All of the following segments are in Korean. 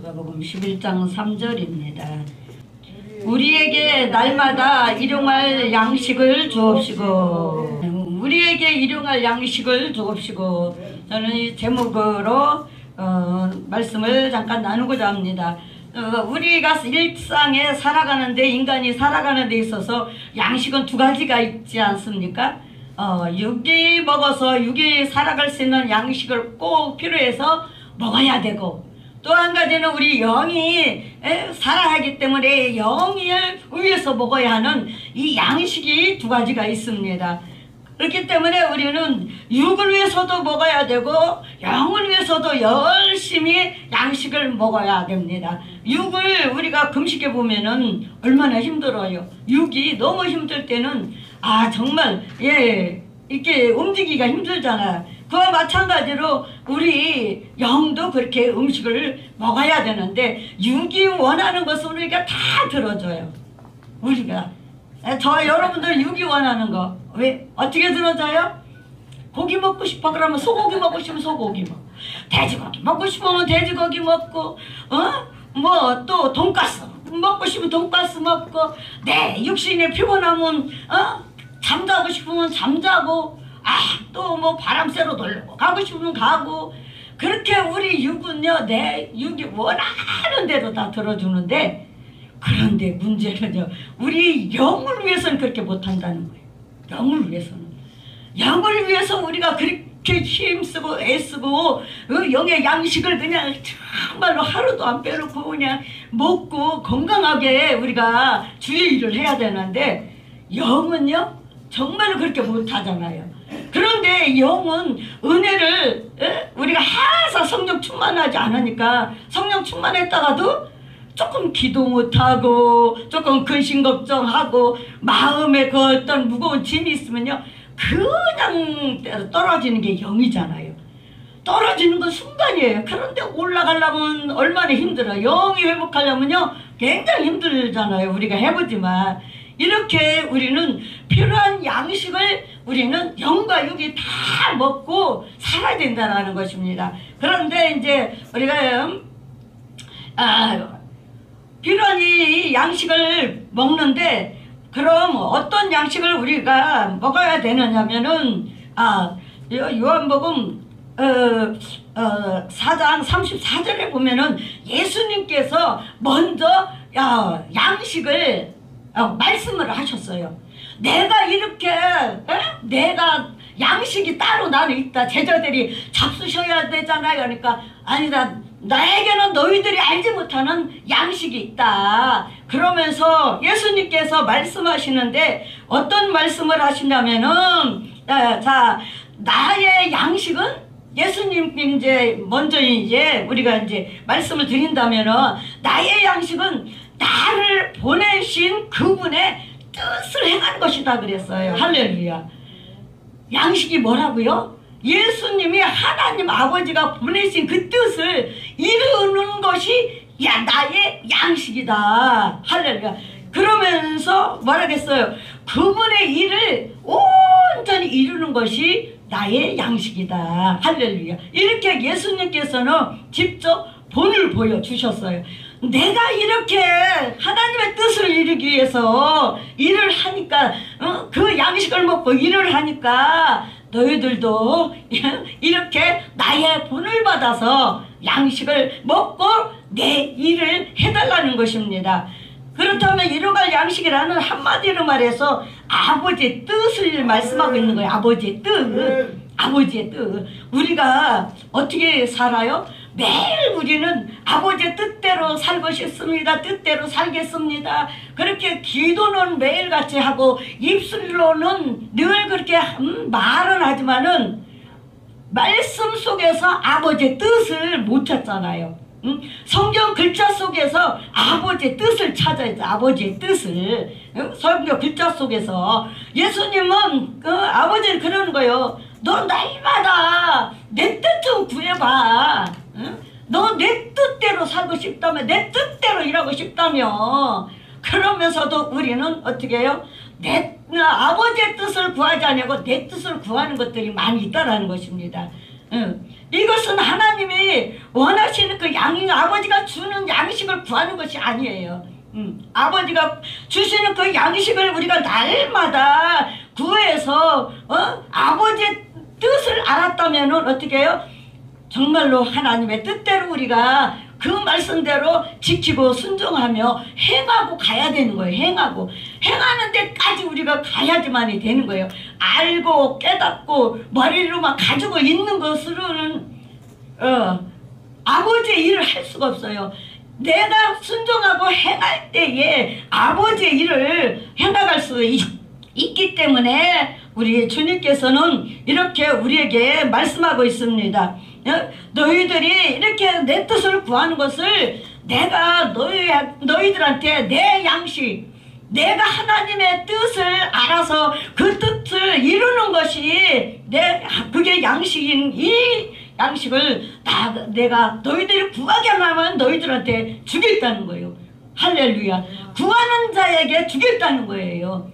누가복음 11장 3절입니다. 우리에게 날마다 일용할 양식을 주옵시고, 우리에게 일용할 양식을 주옵시고. 저는 이 제목으로 말씀을 잠깐 나누고자 합니다. 우리가 일상에 살아가는데, 인간이 살아가는 데 있어서 양식은 두 가지가 있지 않습니까? 육이 먹어서 육이 살아갈 수 있는 양식을 꼭 필요해서 먹어야 되고, 또 한 가지는 우리 영이 살아가기 때문에 영을 위해서 먹어야 하는 이 양식이 두 가지가 있습니다. 그렇기 때문에 우리는 육을 위해서도 먹어야 되고 영을 위해서도 열심히 양식을 먹어야 됩니다. 육을 우리가 금식해 보면은 얼마나 힘들어요. 육이 너무 힘들 때는 정말 이렇게 움직이기가 힘들잖아요. 그와 마찬가지로 우리 영도 그렇게 음식을 먹어야 되는데, 육이 원하는 것은 우리가 다 들어줘요. 우리가 여러분들 육이 원하는 거 왜 어떻게 들어줘요? 고기 먹고 싶어 그러면 소고기 먹고 싶으면 소고기 먹고, 돼지고기 먹고 싶으면 돼지고기 먹고, 뭐 또 돈가스 먹고 싶으면 돈가스 먹고, 내 육신이 피곤하면 잠자고 싶으면 잠자고, 또 뭐 바람 쐬러 놀러 가고 싶으면 가고. 그렇게 우리 육은요, 내 육이 원하는 대로 다 들어주는데, 그런데 문제는요, 우리 영을 위해서는 그렇게 못한다는 거예요. 영을 위해서는. 영을 위해서 우리가 그렇게 힘쓰고 애쓰고 영의 양식을 그냥 정말로 하루도 안 빼놓고 그냥 먹고 건강하게 우리가 주의 일을 해야 되는데, 영은요 정말로 그렇게 못하잖아요. 그런데 영은 은혜를 우리가 항상 성령 충만하지 않으니까, 성령 충만했다가도 조금 기도 못하고 조금 근심 걱정하고 마음에 그 어떤 무거운 짐이 있으면요 그냥 떨어지는 게 영이잖아요. 떨어지는 건 순간이에요. 그런데 올라가려면 얼마나 힘들어요. 영이 회복하려면요 굉장히 힘들잖아요. 우리가 해보지만 이렇게 우리는 필요한 양식을 우리는 영과 육이 다 먹고 살아야 된다는 것입니다. 그런데 이제 우리가 필요한 이 양식을 먹는데, 그럼 어떤 양식을 우리가 먹어야 되느냐면은 요한복음 4장 34절에 보면은 예수님께서 먼저 양식을 말씀을 하셨어요. 내가 이렇게 내가 양식이 따로 나는 있다. 제자들이 잡수셔야 되잖아요. 그러니까 아니다, 나에게는 너희들이 알지 못하는 양식이 있다. 그러면서 예수님께서 말씀하시는데 어떤 말씀을 하시냐면은 나의 양식은, 예수님 먼저 우리가 말씀을 드린다면은, 나의 양식은 나를 보내신 그분의 뜻을 행하는 것이다 그랬어요. 할렐루야. 양식이 뭐라고요? 예수님이 하나님 아버지가 보내신 그 뜻을 이루는 것이 나의 양식이다. 할렐루야. 그러면서 뭐라겠어요? 그분의 일을 온전히 이루는 것이 나의 양식이다. 할렐루야. 이렇게 예수님께서는 직접 본을 보여주셨어요. 내가 이렇게 하나님의 뜻을 이루기 위해서 일을 하니까, 그 양식을 먹고 일을 하니까 너희들도 이렇게 나의 본을 받아서 양식을 먹고 내 일을 해달라는 것입니다. 그렇다면 이루갈 양식이라는 한마디로 말해서 아버지의 뜻을 말씀하고 있는 거예요. 아버지의 뜻. 아버지의 뜻. 우리가 어떻게 살아요? 매일 우리는 아버지의 뜻대로 살고 싶습니다. 뜻대로 살겠습니다. 그렇게 기도는 매일같이 하고 입술로는 늘 그렇게 말은 하지만은 말씀 속에서 아버지의 뜻을 못 찾잖아요. 성경 글자 속에서 아버지의 뜻을 찾아야죠. 아버지의 뜻을. 성경 글자 속에서. 예수님은 아버지는 그러는 거예요. 너 날마다 내 뜻 좀 구해봐. 너 내 뜻대로 살고 싶다며, 내 뜻대로 일하고 싶다며. 그러면서도 우리는 어떻게 해요? 아버지의 뜻을 구하지 않냐고 내 뜻을 구하는 것들이 많이 있다라는 것입니다. 이것은 하나님이 원하시는 그 아버지가 주는 양식을 구하는 것이 아니에요. 아버지가 주시는 그 양식을 우리가 날마다 구해서 아버지의 뜻을 알았다면 어떻게 해요? 정말로 하나님의 뜻대로 우리가 그 말씀대로 지키고 순종하며 행하고 가야 되는 거예요. 행하는 데까지 우리가 가야지만이 되는 거예요. 알고 깨닫고 머리로만 가지고 있는 것으로는 아버지의 일을 할 수가 없어요. 내가 순종하고 행할 때에 아버지의 일을 해나갈 수 있기 때문에 우리 주님께서는 이렇게 우리에게 말씀하고 있습니다. 너희들이 이렇게 내 뜻을 구하는 것을 내가 너희들한테 내 양식, 내가 하나님의 뜻을 알아서 그 뜻을 이루는 것이 그게 양식인 이 양식을 내가 너희들이 구하게 하면 너희들한테 주겠다는 거예요. 할렐루야. 구하는 자에게 주겠다는 거예요.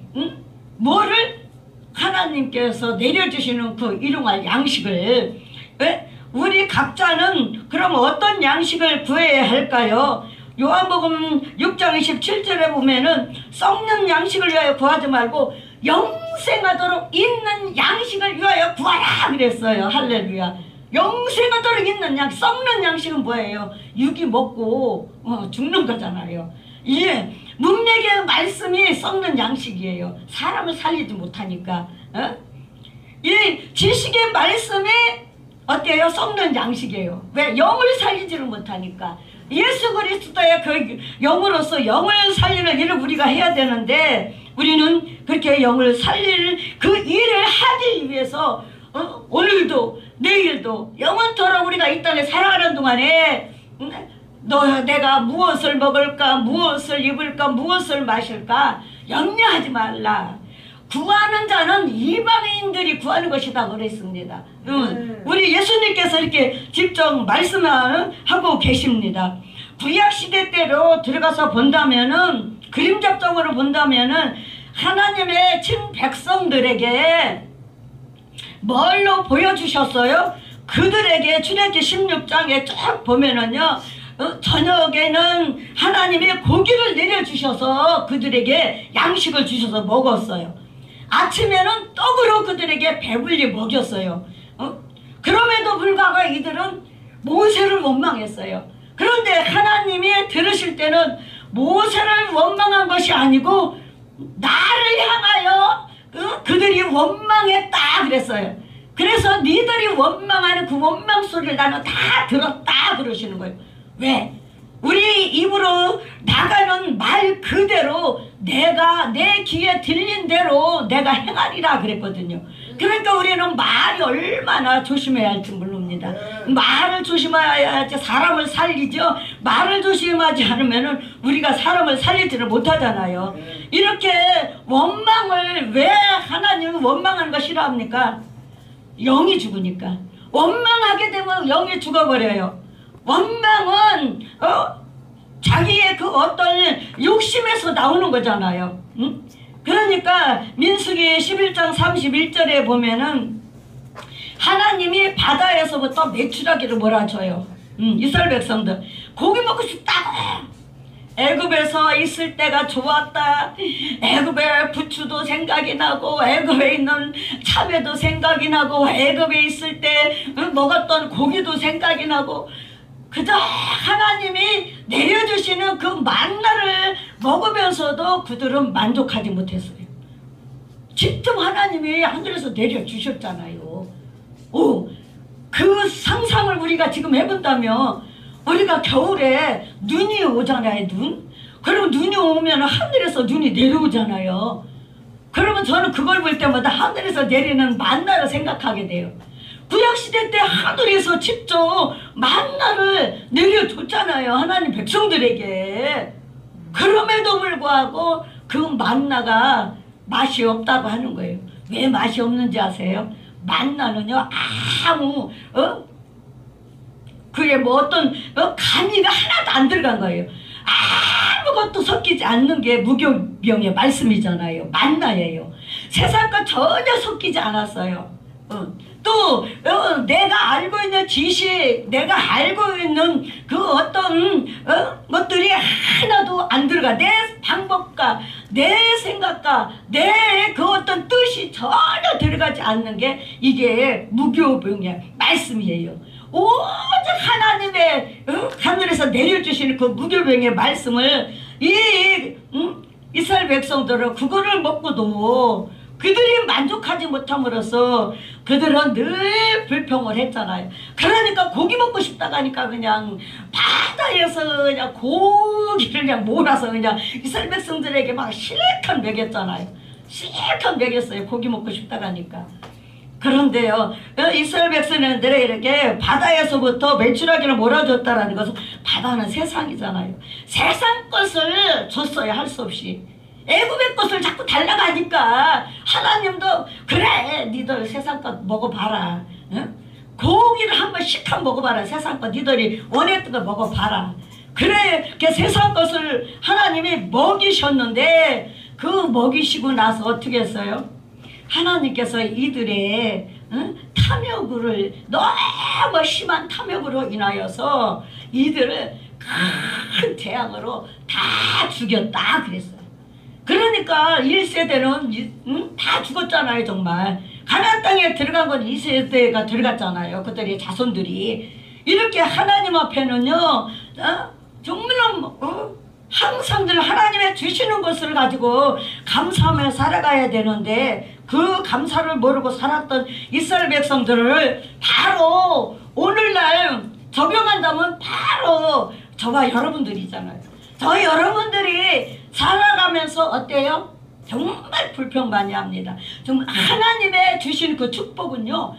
뭐를? 하나님께서 내려주시는 그 일용할 양식을. 우리 각자는 그럼 어떤 양식을 구해야 할까요? 요한복음 6장 27절에 보면은 썩는 양식을 위하여 구하지 말고 영생하도록 있는 양식을 위하여 구하라 그랬어요. 할렐루야. 영생하도록 있는 썩는 양식은 뭐예요? 육이 먹고 죽는 거잖아요. 예, 문맥의 말씀이 썩는 양식이에요. 사람을 살리지 못하니까. 이 지식의 말씀이 어때요? 썩는 양식이에요. 왜? 영을 살리지를 못하니까. 예수 그리스도의 그 영으로서 영을 살리는 일을 우리가 해야 되는데 우리는 그렇게 영을 살릴 그 일을 하기 위해서 오늘도 내일도 영원토록 우리가 이 땅에 살아가는 동안에 내가 무엇을 먹을까, 무엇을 입을까, 무엇을 마실까 염려하지 말라. 구하는 자는 이방인들이 구하는 것이다 그랬습니다. 우리 예수님께서 이렇게 직접 말씀하고 계십니다. 구약시대 때로 들어가서 본다면은 그림잡적으로 본다면은 하나님의 친 백성들에게 뭘로 보여주셨어요? 그들에게 출애굽기 16장에 쭉 보면은요 저녁에는 하나님이 고기를 내려주셔서 그들에게 양식을 주셔서 먹었어요. 아침에는 떡으로 그들에게 배불리 먹였어요. 그럼에도 불구하고 이들은 모세를 원망했어요. 그런데 하나님이 들으실 때는 모세를 원망한 것이 아니고 나를 향하여 그들이 원망했다 그랬어요. 그래서 니들이 원망하는 그 원망 소리를 나는 다 들었다 그러시는 거예요. 왜? 우리 입으로 나가는 말 그대로 내가 내 귀에 들린 대로 내가 행하리라 그랬거든요. 그러니까 우리는 말이 얼마나 조심해야 할지 모릅니다. 말을 조심해야지 사람을 살리죠. 말을 조심하지 않으면 우리가 사람을 살리지를 못하잖아요. 이렇게 원망을 왜 하나님은 원망하는 거 싫어합니까? 영이 죽으니까. 원망하게 되면 영이 죽어버려요. 원망은 자기의 그 어떤 욕심에서 나오는 거잖아요. 응? 그러니까 민수기 11장 31절에 보면은 하나님이 바다에서부터 메추라기를 몰아줘요. 이스라엘 백성들 고기 먹고 싶다고. 애굽에서 있을 때가 좋았다. 애굽의 부추도 생각이 나고 애굽에 있는 참외도 생각이 나고 애굽에 있을 때 먹었던 고기도 생각이 나고 그저 하나님이 내려주시는 그 만나를 먹으면서도 그들은 만족하지 못했어요. 직접 하나님이 하늘에서 내려주셨잖아요. 그 상상을 우리가 지금 해본다면 우리가 겨울에 눈이 오잖아요. 그리고 눈이 오면 하늘에서 눈이 내려오잖아요. 그러면 저는 그걸 볼 때마다 하늘에서 내리는 만나를 생각하게 돼요. 구약시대 때 하늘에서 직접 만나를 내려줬잖아요. 하나님 백성들에게. 그럼에도 불구하고 그 만나가 맛이 없다고 하는 거예요. 왜 맛이 없는지 아세요? 만나는요 아무 그게 뭐 어떤 가미가 하나도 안 들어간 거예요. 아무것도 섞이지 않는 게 무교병의 말씀이잖아요. 만나예요. 세상과 전혀 섞이지 않았어요. 또 내가 알고 있는 지식, 내가 알고 있는 그 어떤 것들이 하나도 안 들어가. 내 방법과 내 생각과 내 그 어떤 뜻이 전혀 들어가지 않는 게 이게 무교병의 말씀이에요. 오직 하나님의 하늘에서 내려주시는 그 무교병의 말씀을 이스라엘 백성들은 그거를 먹고도 그들이 만족하지 못함으로써 그들은 늘 불평을 했잖아요. 그러니까 고기 먹고 싶다고 하니까 그냥 바다에서 그냥 고기를 그냥 몰아서 그냥 이스라엘 백성들에게 막 실컷 먹였잖아요. 실컷 먹였어요. 고기 먹고 싶다고 하니까. 그런데요, 이스라엘 백성들에게 이렇게 바다에서부터 메추라기를 몰아줬다라는 것은, 바다는 세상이잖아요. 세상 것을 줬어요. 할 수 없이. 애굽의 것을 자꾸 달라가니까 하나님도 그래, 니들 세상 것 먹어봐라. 응? 고기를 한번 시컷 먹어봐라. 세상 것 니들이 원했던 거 먹어봐라. 그래, 그 세상 것을 하나님이 먹이셨는데 그 먹이시고 나서 어떻게 했어요? 하나님께서 이들의 탐욕을, 너무 심한 탐욕으로 인하여서 이들을 큰 재앙으로 다 죽였다 그랬어요. 그러니까 1세대는 다 죽었잖아요. 정말 가나안 땅에 들어간 건 2세대가 들어갔잖아요. 그들의 자손들이. 이렇게 하나님 앞에는요, 정말로 항상 늘 하나님의 주시는 것을 가지고 감사하며 살아가야 되는데, 그 감사를 모르고 살았던 이스라엘 백성들을 바로 오늘날 적용한다면 바로 저와 여러분들이잖아요. 저 여러분들이 살아가면서 어때요? 정말 불평 많이 합니다. 정말 하나님의 주신 그 축복은요,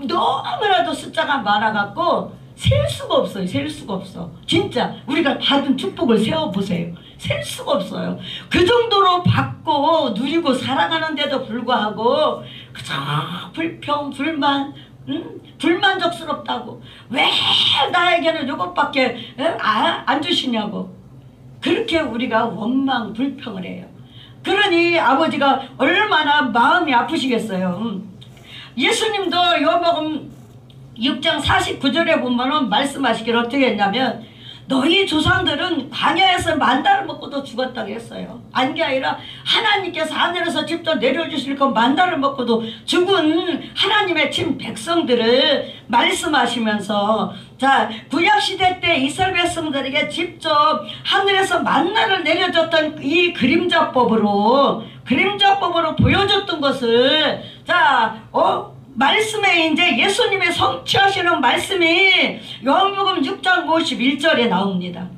너무나도 숫자가 많아갖고 셀 수가 없어요. 셀 수가 없어. 진짜 우리가 받은 축복을 세어보세요. 셀 수가 없어요. 그 정도로 받고 누리고 살아가는데도 불구하고 그저 불평, 불만, 불만족스럽다고, 왜 나에게는 이것밖에 안 주시냐고, 그렇게 우리가 원망 불평을 해요. 그러니 아버지가 얼마나 마음이 아프시겠어요. 예수님도 요한복음 6장 49절에 보면은 말씀하시기를 어떻게 했냐면, 너희 조상들은 광야에서 만나를 먹고도 죽었다고 했어요. 아닌 게 아니라 하나님께서 하늘에서 직접 내려주실 그 만나를 먹고도 죽은 하나님의 친 백성들을 말씀하시면서, 자, 구약시대 때 이스라엘 백성들에게 직접 하늘에서 만나를 내려줬던 이 그림자법으로 보여줬던 것을, 자, 말씀에 이제 예수님의 성취하시는 말씀이 요한복음 6장 51절에 나옵니다.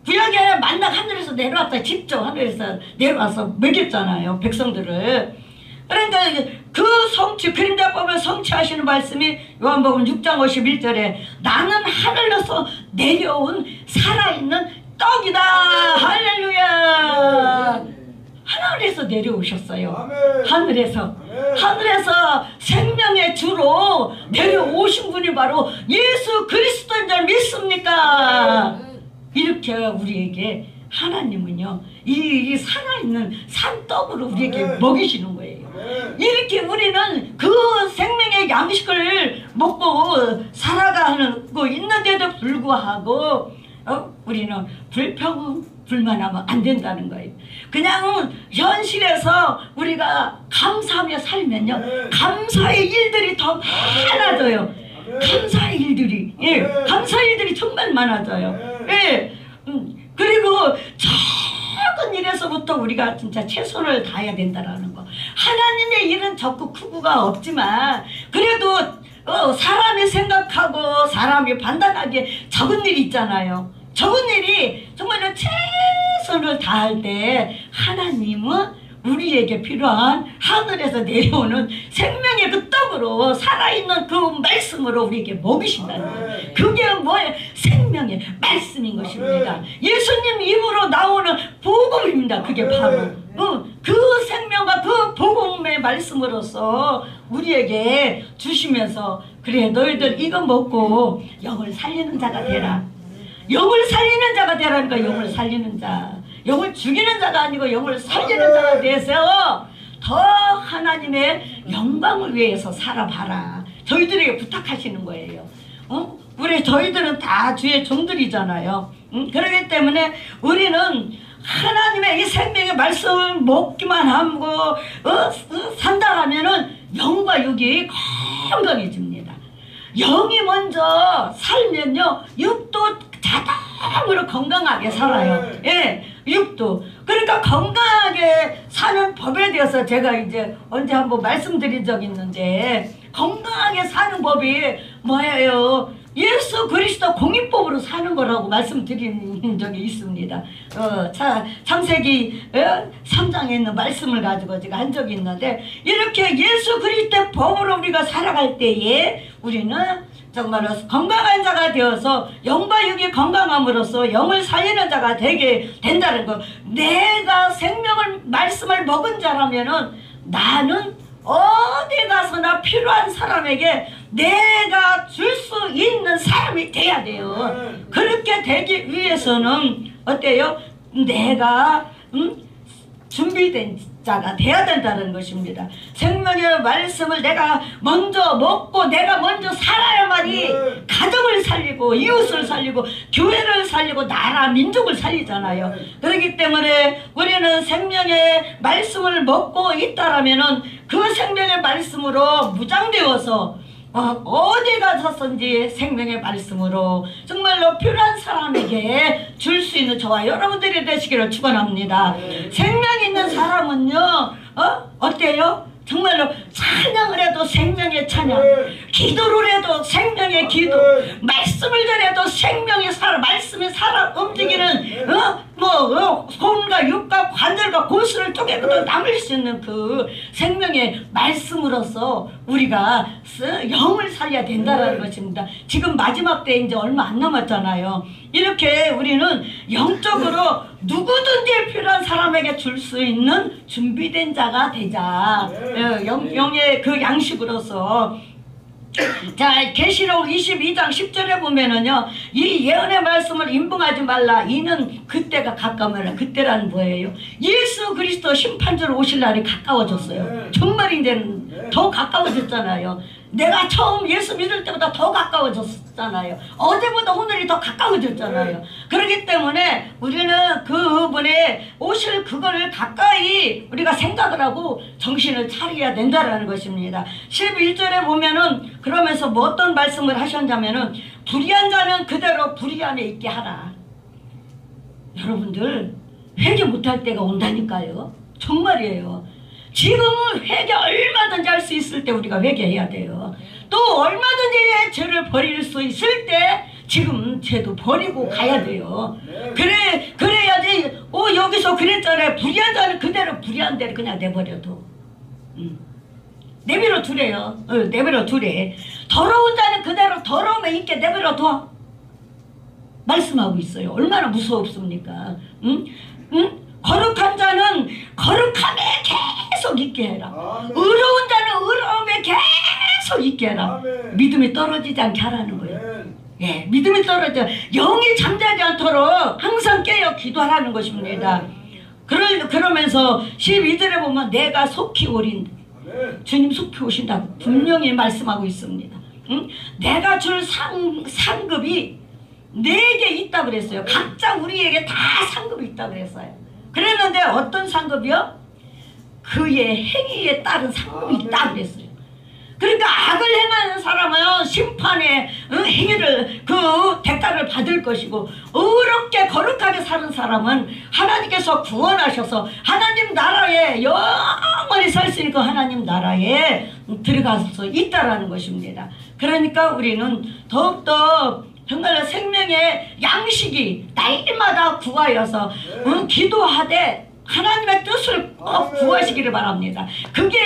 구약에 만나 하늘에서 내려왔다. 직접 하늘에서 내려와서 먹였잖아요, 백성들을. 그러니까 그 그림자법을 성취하시는 말씀이 요한복음 6장 51절에 나는 하늘에서 내려온 살아있는 떡이다. 할렐루야. 하늘에서 내려오셨어요. 아멘. 하늘에서 생명의 주로 내려오신 분이 바로 예수 그리스도인 줄 믿습니까? 이렇게 우리에게 하나님은요, 이 살아있는 산떡으로 우리에게 먹이시는 거예요. 이렇게 우리는 그 생명의 양식을 먹고 살아가고 있는데도 불구하고 우리는 불만하면 안 된다는 거예요. 그냥 현실에서 우리가 감사하며 살면요, 감사의 일들이 더 많아져요. 감사의 일들이, 감사의 일들이 정말 많아져요. 그리고 작은 일에서부터 우리가 진짜 최선을 다해야 된다라는 거. 하나님의 일은 적고 크고가 없지만 그래도 사람이 생각하고 사람이 판단하기에 적은 일이 있잖아요. 적은 일이 정말로 최선을 다할 때 하나님은 우리에게 필요한 하늘에서 내려오는 생명의 그 떡으로 살아있는 그 말씀으로 우리에게 먹이신다는 거예요. 그게 뭐예요? 생명의 말씀인 것입니다. 예수님 입으로 나오는 복음입니다. 그게 바로 그 생명과 그 복음의 말씀으로서 우리에게 주시면서, 그래 너희들 이거 먹고 영을 살리는 자가 되라. 영을 살리는 자가 되라니까. 영을 살리는 자, 영을 죽이는 자가 아니고 영을 살리는 자가 되세요. 더 하나님의 영광을 위해서 살아봐라. 저희들에게 부탁하시는 거예요. 우리 저희들은 다 주의 종들이잖아요. 그렇기 때문에 우리는 하나님의 이 생명의 말씀을 먹기만 하고 산다 하면은 영과 육이 건강해집니다. 영이 먼저 살면요 육도 자동으로 건강하게 살아요. 예, 육도. 그러니까 건강하게 사는 법에 대해서 제가 이제 언제 한번 말씀드린 적이 있는데, 건강하게 사는 법이 뭐예요? 예수 그리스도 공인법으로 사는 거라고 말씀드린 적이 있습니다. 창세기 3장에 있는 말씀을 가지고 제가 한 적이 있는데, 이렇게 예수 그리스도의 법으로 우리가 살아갈 때에 우리는 정말로 건강한 자가 되어서 영과 육이 건강함으로써 영을 살리는 자가 되게 된다는 거. 내가 생명을 말씀을 먹은 자라면은 나는 어디 가서나 필요한 사람에게 내가 줄 수 있는 사람이 돼야 돼요. 그렇게 되기 위해서는 어때요? 내가 준비된 자가 돼야 된다는 것입니다. 생명의 말씀을 내가 먼저 먹고 내가 먼저 살아야만이 가정을 살리고 이웃을 살리고 교회를 살리고 나라 민족을 살리잖아요. 그렇기 때문에 우리는 생명의 말씀을 먹고 있다라면은 그 생명의 말씀으로 무장되어서 어디 가서든지 생명의 말씀으로 정말로 필요한 사람에게 줄 수 있는 저와 여러분들이 되시기를 축원합니다. 생명 있는 사람은요 어때요? 정말로 찬양을 해도 생명의 찬양, 기도를 해도 생명의 기도, 말씀을 전해도 생명의 살아, 말씀이 살아 움직이는 손과 육과 관절과 골수를 쪼개고도 남을 수 있는 그 생명의 말씀으로서 우리가 영을 살려야 된다는 것입니다. 지금 마지막 때 이제 얼마 안 남았잖아요. 이렇게 우리는 영적으로 누구든지 필요한 사람에게 줄 수 있는 준비된 자가 되자. 영의 그 양식으로서. 자, 계시록 22장 10절에 보면은요, 이 예언의 말씀을 임봉하지 말라. 이는 그때가 가까워라. 그때란 뭐예요? 예수 그리스도 심판주로 오실 날이 가까워졌어요. 정말 이제는 더 가까워졌잖아요. 내가 처음 예수 믿을 때보다 더 가까워졌잖아요. 어제보다 오늘이 더 가까워졌잖아요. 그렇기 때문에 우리는 그분의 오실 그거를 가까이 우리가 생각을 하고 정신을 차려야 된다라는 것입니다. 11절에 보면은 그러면서 뭐 어떤 말씀을 하셨냐면은 불의한 자는 그대로 불의함에 있게 하라. 여러분들 회개 못할 때가 온다니까요. 정말이에요. 지금은 회개 얼마든지 할 수 있을 때 우리가 회개해야 돼요. 또 얼마든지 죄를 버릴 수 있을 때 지금 죄도 버리고 가야 돼요. 그래야지. 여기서 그랬잖아요. 불의한 자는 그대로 불의한 대로 그냥 내버려둬. 내버려 두래요. 내버려 두래. 더러운 자는 그대로 더러움에 있게 내버려둬. 말씀하고 있어요. 얼마나 무서웠습니까? 거룩한 자는 거룩함에 계속 있게 해라. 의로운 자는 의로움에 계속 있게 해라. 믿음이 떨어지지 않게 하라는 거예요. 예, 믿음이 떨어져 영이 잠자지 않도록 항상 깨어 기도하라는 것입니다. 그러면서 12절에 보면 내가 속히 오린, 주님 속히 오신다고 분명히 말씀하고 있습니다. 내가 줄 상급이 4개 있다 그랬어요. 각자 우리에게 다 상급이 있다 그랬어요. 그랬는데 어떤 상급이요? 그의 행위에 따른 상급이 있다 그랬어요. 그러니까 악을 행하는 사람은 심판의 행위를 그 대가를 받을 것이고, 의롭게 거룩하게 사는 사람은 하나님께서 구원하셔서 하나님 나라에 영원히 살 수 있는 그 하나님 나라에 들어갈 수 있다라는 것입니다. 그러니까 우리는 더욱더 정말로 생명의 양식이 날마다 구하여서 기도하되 하나님의 뜻을 꼭 구하시기를 바랍니다. 그게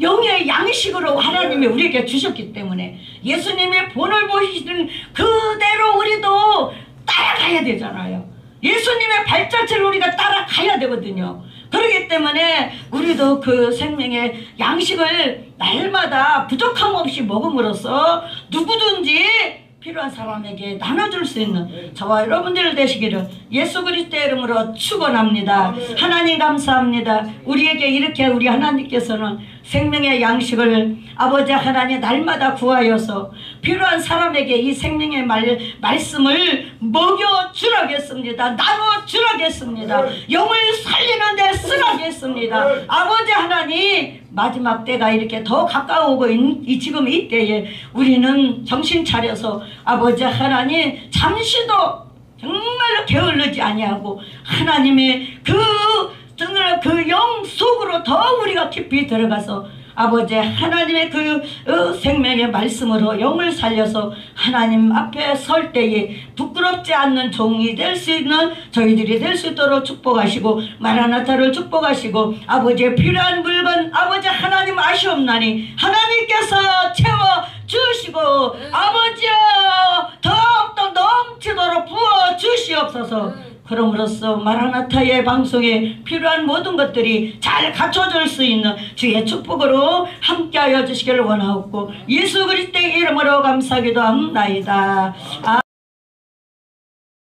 영의 양식으로 하나님이 우리에게 주셨기 때문에 예수님의 본을 보시는 그대로 우리도 따라가야 되잖아요. 예수님의 발자취를 우리가 따라가야 되거든요. 그렇기 때문에 우리도 그 생명의 양식을 날마다 부족함 없이 먹음으로써 누구든지 필요한 사람에게 나눠줄 수 있는 저와 여러분들 되시기를 예수 그리스도의 이름으로 축원합니다. 하나님 감사합니다. 우리에게 이렇게 우리 하나님께서는 생명의 양식을 아버지 하나님 날마다 구하여서 필요한 사람에게 이 생명의 말씀을 먹여주라겠습니다. 나눠주라겠습니다. 영을 살리는 데 쓰라겠습니다. 아버지 하나님 마지막 때가 이렇게 더 가까워오고 지금 이때에 우리는 정신 차려서 아버지 하나님 잠시도 정말로 게을르지 아니하고 하나님의 정말 그 영 속으로 더 우리가 깊이 들어가서 아버지 하나님의 그 생명의 말씀으로 영을 살려서 하나님 앞에 설 때에 부끄럽지 않는 종이 될 수 있는 저희들이 될 수 있도록 축복하시고 마라나타를 축복하시고 아버지의 필요한 물건 아버지 하나님 아시옵나니 하나님께서 채워주시고 아버지여 더욱더 넘치도록 부어주시옵소서. 그럼으로써 마라나타의 방송에 필요한 모든 것들이 잘 갖춰질 수 있는 주의 축복으로 함께하여 주시기를 원하옵고 예수 그리스도의 이름으로 감사기도 합나이다.